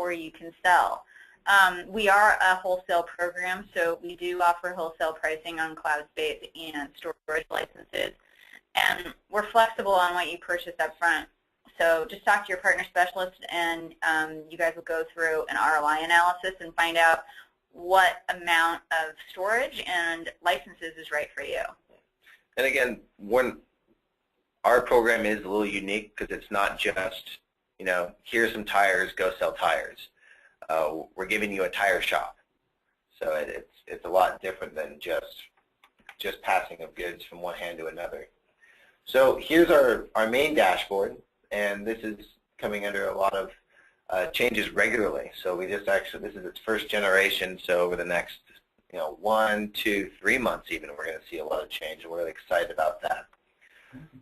before you can sell. We are a wholesale program, so we do offer wholesale pricing on cloud space and storage licenses. And we're flexible on what you purchase up front. So just talk to your partner specialist, and you guys will go through an ROI analysis and find out what amount of storage and licenses is right for you. And again, our program is a little unique because it's not just, here's some tires, go sell tires. We're giving you a tire shop. So it's a lot different than just passing of goods from one hand to another. So here's our main dashboard, and this is coming under a lot of changes regularly. So this is its first generation, so over the next 1, 2, 3 months even, we're going to see a lot of change, and we're really excited about that.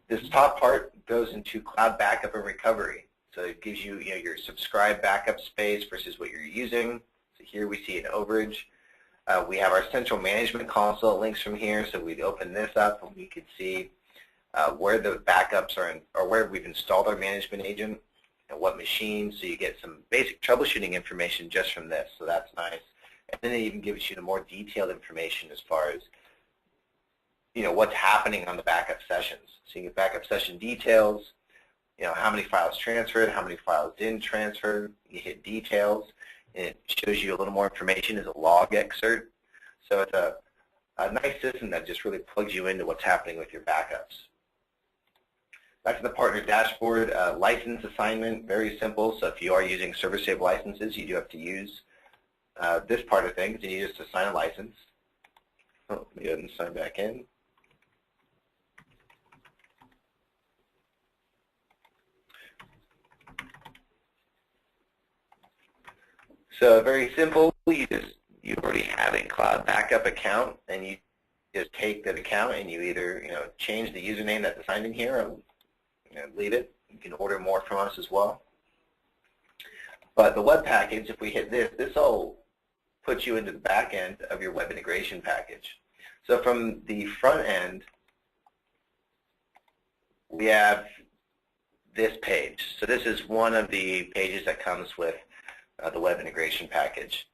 This top part goes into cloud backup and recovery. So it gives you, your subscribed backup space versus what you're using. So here we see an overage. We have our central management console links from here, so we'd open this up and we could see where the backups are, or where we've installed our management agent and what machines, so you get some basic troubleshooting information just from this, so that's nice. And then it even gives you the more detailed information as far as what's happening on the backup sessions. So you get backup session details, how many files transferred, how many files didn't transfer. You hit details, and it shows you a little more information as a log excerpt. So it's a nice system that just really plugs you into what's happening with your backups. Back to the partner dashboard, license assignment, very simple. So if you are using ServerSave licenses, you do have to use this part of things, and you just assign a license. Oh, let me go ahead and sign back in. So very simple. You already have a cloud backup account, and you just take that account and you either change the username that's assigned in here, or leave it. You can order more from us as well. But the web package, if we hit this will put you into the back end of your web integration package. So from the front end, we have this page. So this is one of the pages that comes with the web integration package.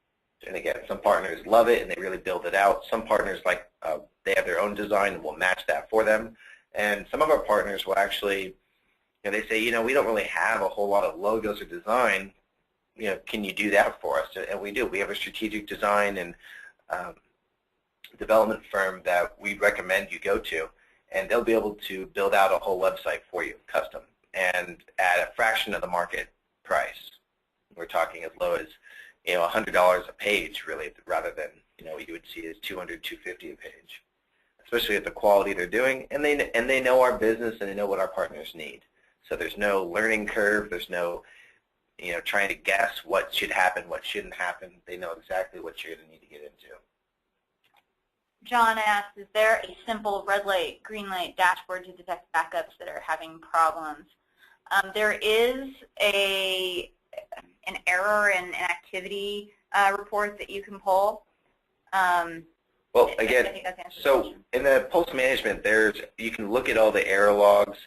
And again, some partners love it and they really build it out. Some partners they have their own design and will match that for them. And some of our partners will actually, they say, we don't really have a whole lot of logos or design. Can you do that for us? And we do. We have a strategic design and development firm that we recommend you go to, and they'll be able to build out a whole website for you, custom, and at a fraction of the market price. We're talking as low as $100 a page, really, rather than what you would see as $200, $250 a page. Especially at the quality they're doing, and they know our business and they know what our partners need. So there's no learning curve. There's no trying to guess what should happen, what shouldn't happen. They know exactly what you're going to need to get into. John asks, is there a simple red light, green light dashboard to detect backups that are having problems? There is an error and an activity report that you can pull. Well, again, so in the Pulse management, you can look at all the error logs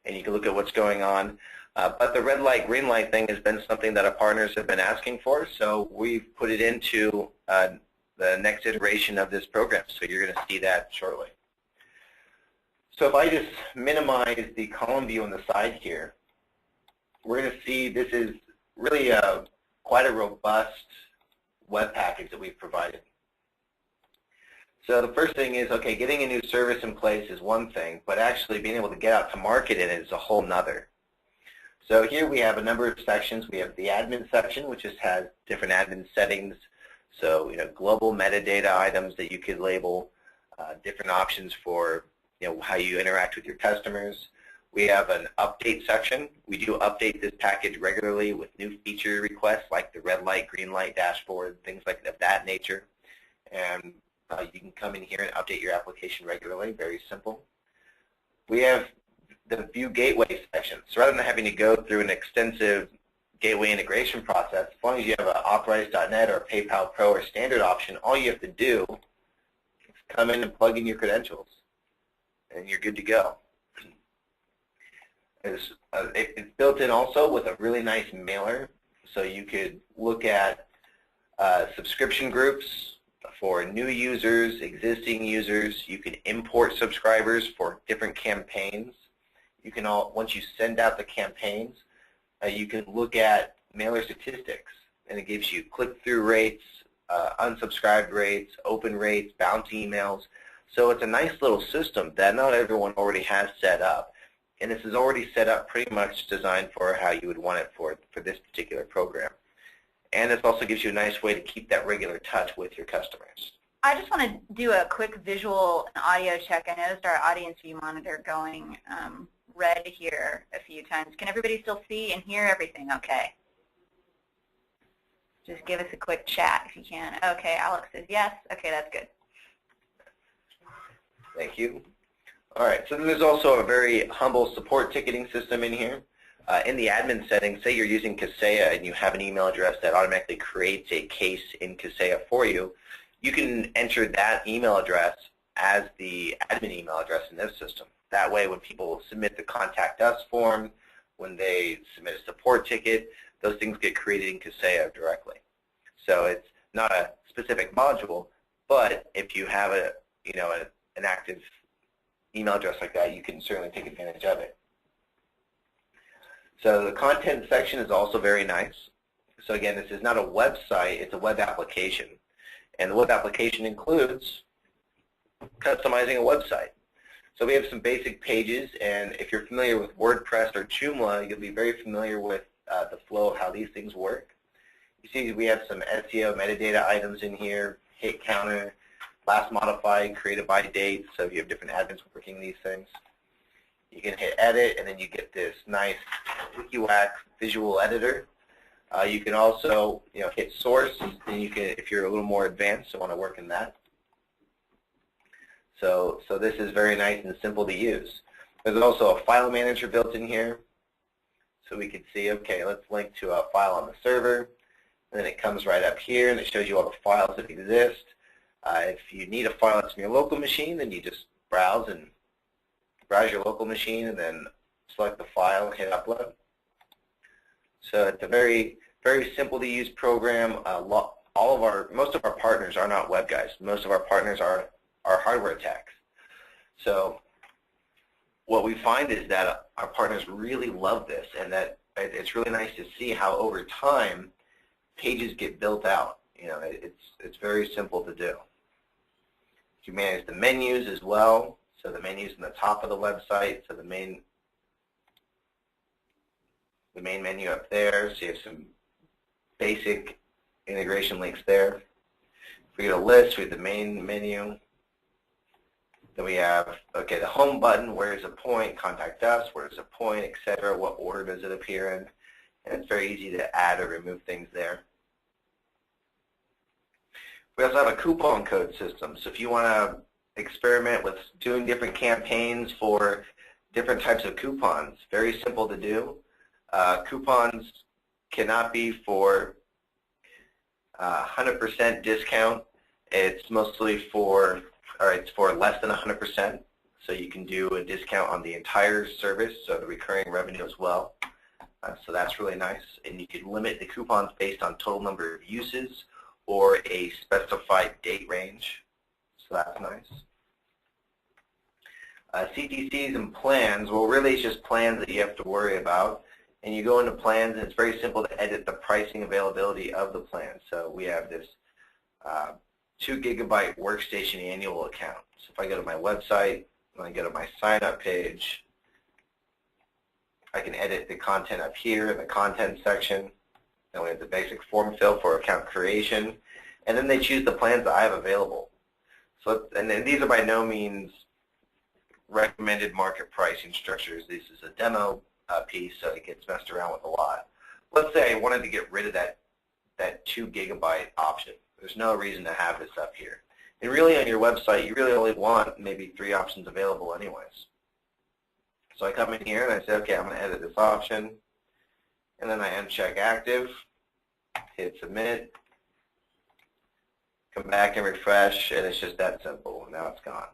and you can look at what's going on. But the red light, green light thing has been something that our partners have been asking for, so we've put it into the next iteration of this program. So you're going to see that shortly. So if I just minimize the column view on the side here, we're going to see this is really quite a robust web package that we've provided. So the first thing is, okay, getting a new service in place is one thing, but actually being able to get out to market it is a whole nother. So here we have a number of sections. We have the admin section, which just has different admin settings. So, global metadata items that you could label, different options for, how you interact with your customers. We have an update section. We do update this package regularly with new feature requests like the red light, green light dashboard, things like of that nature. And you can come in here and update your application regularly, very simple. We have the View Gateway section. So rather than having to go through an extensive gateway integration process, as long as you have an Authorize.net or PayPal Pro or standard option, all you have to do is come in and plug in your credentials, and you're good to go. It's built in also with a really nice mailer, So you could look at subscription groups for new users, existing users. You can import subscribers for different campaigns. You can once you send out the campaigns, you can look at mailer statistics, and it gives you click-through rates, unsubscribed rates, open rates, bounty emails. So it's a nice little system that not everyone already has set up. And this is already set up pretty much designed for how you would want it for this particular program. And it also gives you a nice way to keep that regular touch with your customers. I just want to do a quick visual and audio check. I noticed our audience view monitor going red here a few times. Can everybody still see and hear everything okay? Just give us a quick chat if you can. Okay, Alex says yes. Okay, that's good. Thank you. All right, so there's also a very humble support ticketing system in here. In the admin settings, say you're using Kaseya and you have an email address that automatically creates a case in Kaseya for you, you can enter that email address as the admin email address in this system. That way, when people submit the Contact Us form, when they submit a support ticket, those things get created in Kaseya directly. So it's not a specific module, but if you have an active email address like that, you can certainly take advantage of it. So the content section is also very nice. So again, this is not a website, it's a web application. And the web application includes customizing a website. So we have some basic pages, and if you're familiar with WordPress or Joomla, you'll be very familiar with the flow of how these things work. You see we have some SEO metadata items in here, hit counter, last modified, created by date, so if you have different admins working these things. You can hit edit, and then you get this nice WikiWhack visual editor. You can also hit source, and you can, if you're a little more advanced, want to work in that. So this is very nice and simple to use. There's also a file manager built in here. So we can see, okay, let's link to a file on the server. And then it comes right up here, and it shows you all the files that exist. If you need a file that's in your local machine, then you just browse your local machine, and then select the file and hit upload. So it's a very, very simple to use program. Most of our partners are not web guys. Most of our partners are hardware techs. So what we find is that our partners really love this, and that it's really nice to see how over time pages get built out. It's very simple to do. You manage the menus as well. So the menus in the top of the website. So the main menu up there. So you have some basic integration links there. If we go to list, we have the main menu. Then we have, okay, the home button, where is a point, contact us, where is a point, etc. What order does it appear in? And it's very easy to add or remove things there. We also have a coupon code system. So if you want to experiment with doing different campaigns for different types of coupons, very simple to do. Coupons cannot be for 100% discount. It's mostly for less than 100%. So you can do a discount on the entire service, so the recurring revenue as well. So that's really nice. And you can limit the coupons based on total number of uses or a specified date range. So that's nice. CTCs and plans, well, really it's just plans that you have to worry about. And you go into plans, and it's very simple to edit the pricing availability of the plan. So we have this 2 GB workstation annual account. So if I go to my website, when I go to my sign up page, I can edit the content up here in the content section. Then we have the basic form fill for account creation. And then they choose the plans that I have available. So, and then these are by no means recommended market pricing structures. This is a demo piece, so it gets messed around with a lot. Let's say I wanted to get rid of that 2 GB option. There's no reason to have this up here. And really on your website, you really only want maybe 3 options available anyways. So I come in here and I say, okay, I'm going to edit this option. And then I uncheck active, hit submit, come back and refresh, and it's just that simple. Now it's gone.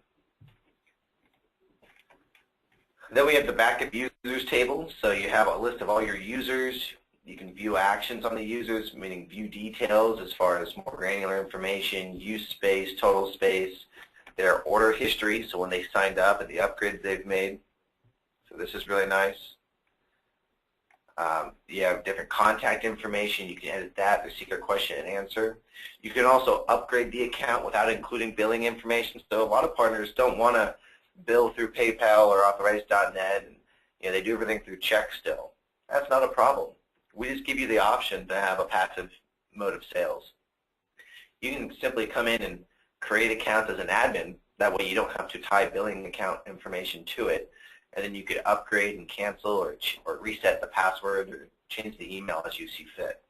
Then we have the backup users table. So you have a list of all your users. You can view actions on the users, meaning view details as far as more granular information, use space, total space, their order history, so when they signed up and the upgrades they've made. So this is really nice. You have different contact information. You can edit that, the secret question and answer. You can also upgrade the account without including billing information. So a lot of partners don't want to bill through PayPal or Authorize.net, and they do everything through check still. That's not a problem. We just give you the option to have a passive mode of sales. You can simply come in and create accounts as an admin. That way you don't have to tie billing account information to it. And then you could upgrade and cancel or reset the password or change the email as you see fit.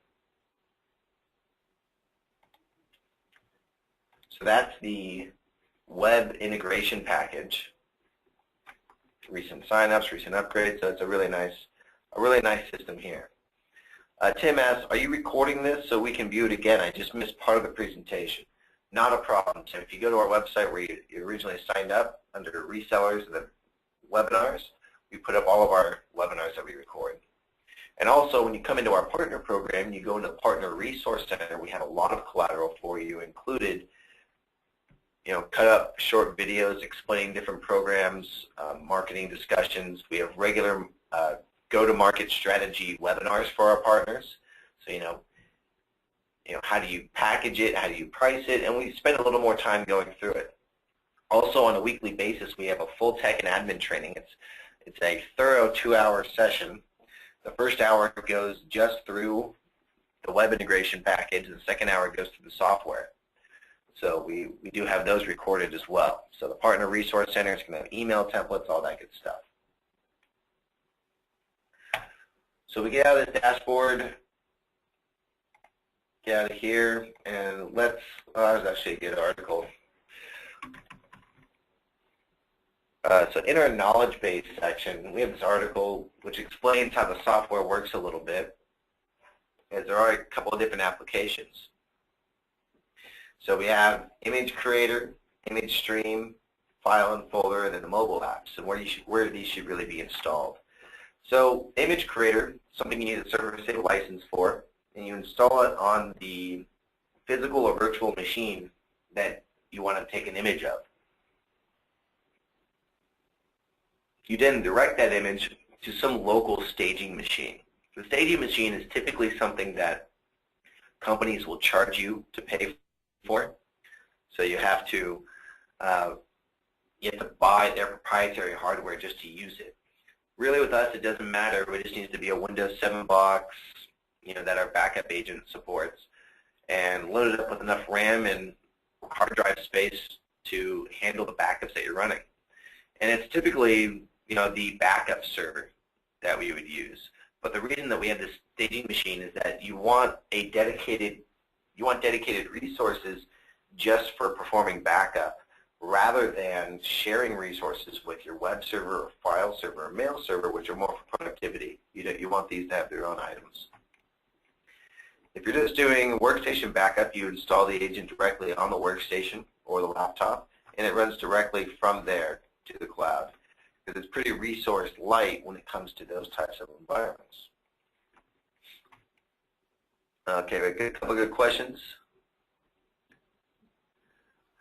So that's the web integration package. Recent signups, recent upgrades. So it's a really nice system here. Tim asks, are you recording this so we can view it again? I just missed part of the presentation. Not a problem, Tim. If you go to our website where you originally signed up under resellers and the webinars, we put up all of our webinars that we record. And also, when you come into our partner program, you go into the Partner Resource Center, we have a lot of collateral for you, included cut up short videos explaining different programs, marketing discussions. We have regular go-to-market strategy webinars for our partners. So, how do you package it, how do you price it, and we spend a little more time going through it. Also, on a weekly basis, we have a full tech and admin training. It's a thorough 2-hour session. The first hour goes just through the web integration package, and the second hour goes through the software. So we do have those recorded as well. So the Partner Resource Center is going to have email templates, all that good stuff. So we get out of this dashboard, get out of here, and that was actually a good article. So in our knowledge base section, we have this article which explains how the software works a little bit, as there are a couple of different applications. So we have image creator, image stream, file and folder, and then the mobile apps, and where these should really be installed. So image creator, something you need a ServerSave license for, and you install it on the physical or virtual machine that you want to take an image of. You then direct that image to some local staging machine. The staging machine is typically something that companies will charge you to pay for. So you have to buy their proprietary hardware just to use it. Really, with us, it doesn't matter. It just needs to be a Windows 7 box, that our backup agent supports, and load it up with enough RAM and hard drive space to handle the backups that you're running. And it's typically, the backup server that we would use. But the reason that we have this staging machine is that you want dedicated resources just for performing backup, rather than sharing resources with your web server or file server or mail server, which are more for productivity. You want these to have their own items. If you're just doing workstation backup, you install the agent directly on the workstation or the laptop, and it runs directly from there to the cloud, because it's pretty resource light when it comes to those types of environments. Okay, a couple of good questions.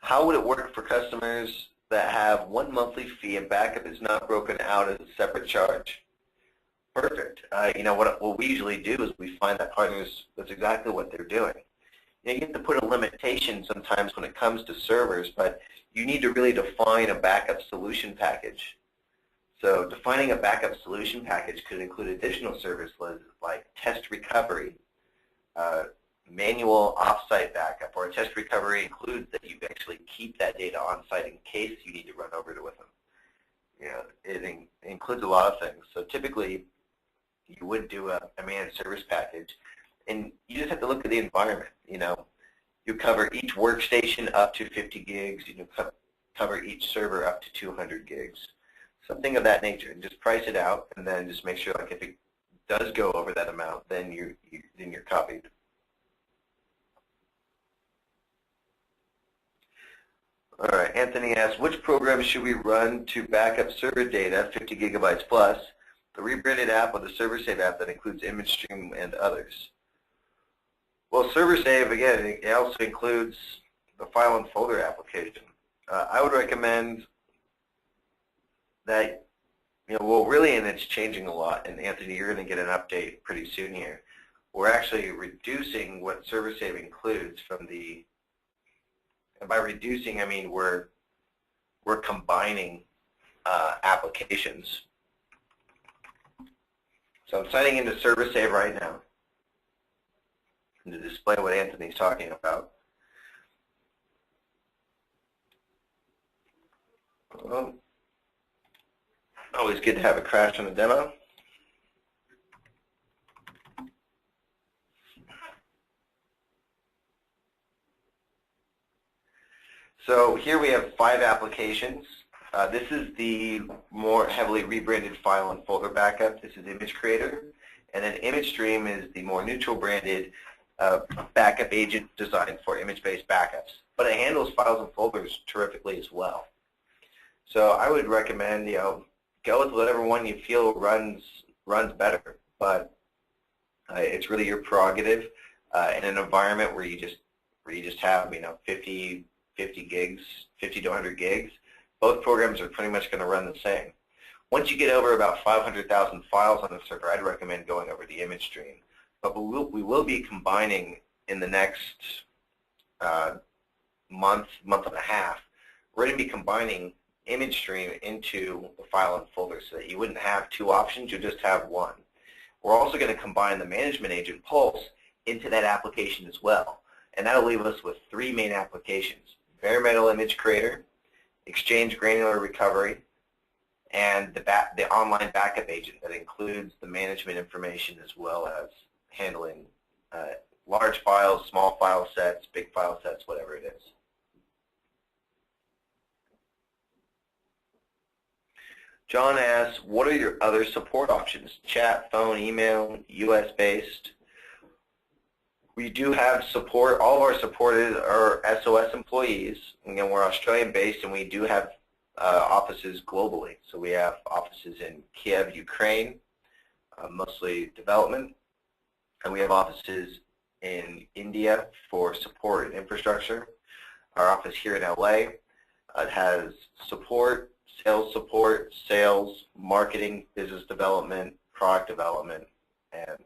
How would it work for customers that have one monthly fee and backup is not broken out as a separate charge? Perfect. What we usually do is we find that partners, that's exactly what they're doing. You have to put a limitation sometimes when it comes to servers, but you need to really define a backup solution package. So defining a backup solution package could include additional services like test recovery, manual off-site backup, or a test recovery includes that you actually keep that data on-site in case you need to run over to with them. It includes a lot of things. So typically, you would do a managed service package, and you just have to look at the environment. You cover each workstation up to 50 gigs. You cover each server up to 200 gigs, something of that nature, and just price it out, and then just make sure, like, if it does go over that amount, then you're copied. All right, Anthony asks, which program should we run to back up server data, 50 gigabytes plus, the rebranded app or the ServerSave app that includes ImageStream and others? Well, ServerSave, again, it also includes the file and folder application. I would recommend that, well, really, and it's changing a lot, and Anthony, you're going to get an update pretty soon here. We're actually reducing what ServerSave includes from the, and by reducing, I mean we're combining applications. So I'm signing into ServerSave right now to display what Anthony's talking about. Well, always good to have a crash on a demo. So here we have 5 applications. This is the more heavily rebranded file and folder backup. This is Image Creator. And then ImageStream is the more neutral branded backup agent designed for image-based backups. But it handles files and folders terrifically as well. So I would recommend, go with whatever one you feel runs better. But it's really your prerogative in an environment where you just have 50 gigs, 50 to 100 gigs. Both programs are pretty much going to run the same. Once you get over about 500,000 files on the server, I'd recommend going over the ImageStream. But we will be combining in the next month and a half. We're going to be combining ImageStream into the file and folder so that you wouldn't have 2 options, you'll just have 1. We're also going to combine the management agent Pulse into that application as well. And that'll leave us with 3 main applications: bare metal image creator, Exchange granular recovery, and the online backup agent that includes the management information as well as handling large files, small file sets, big file sets, whatever it is. John asks, what are your other support options? Chat, phone, email, US-based? We do have support. All of our support are SOS employees. Again, we're Australian-based, and we do have offices globally. So we have offices in Kiev, Ukraine, mostly development, and we have offices in India for support and infrastructure. Our office here in LA has support, sales, marketing, business development, product development, and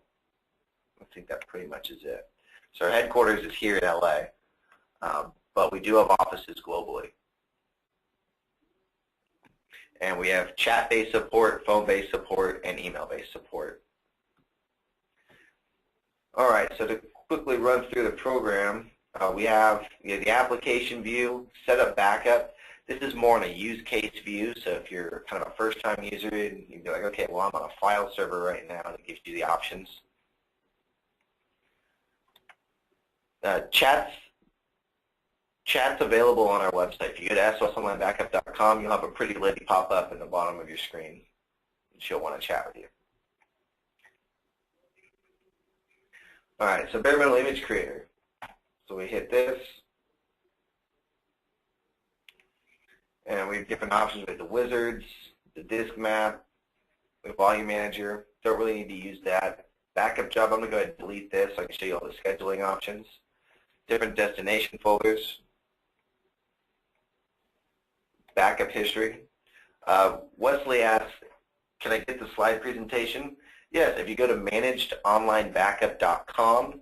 I think that pretty much is it. So our headquarters is here in LA, but we do have offices globally. And we have chat-based support, phone-based support, and email-based support. All right, so to quickly run through the program, we have the application view, setup backup. This is more on a use case view, so if you're kind of a first-time user, and you'd be like, okay, well, I'm on a file server right now, and it gives you the options. Chat's available on our website. If you go to sosonlinebackup.com, you'll have a pretty lady pop up in the bottom of your screen. She'll want to chat with you. All right, so bare metal image creator. So we hit this, and we have different options with the wizards, the disk map, the volume manager. Don't really need to use that. Backup job, I'm going to go ahead and delete this so I can show you all the scheduling options. Different destination folders. Backup history. Wesley asks, can I get the slide presentation? Yes, if you go to managedonlinebackup.com,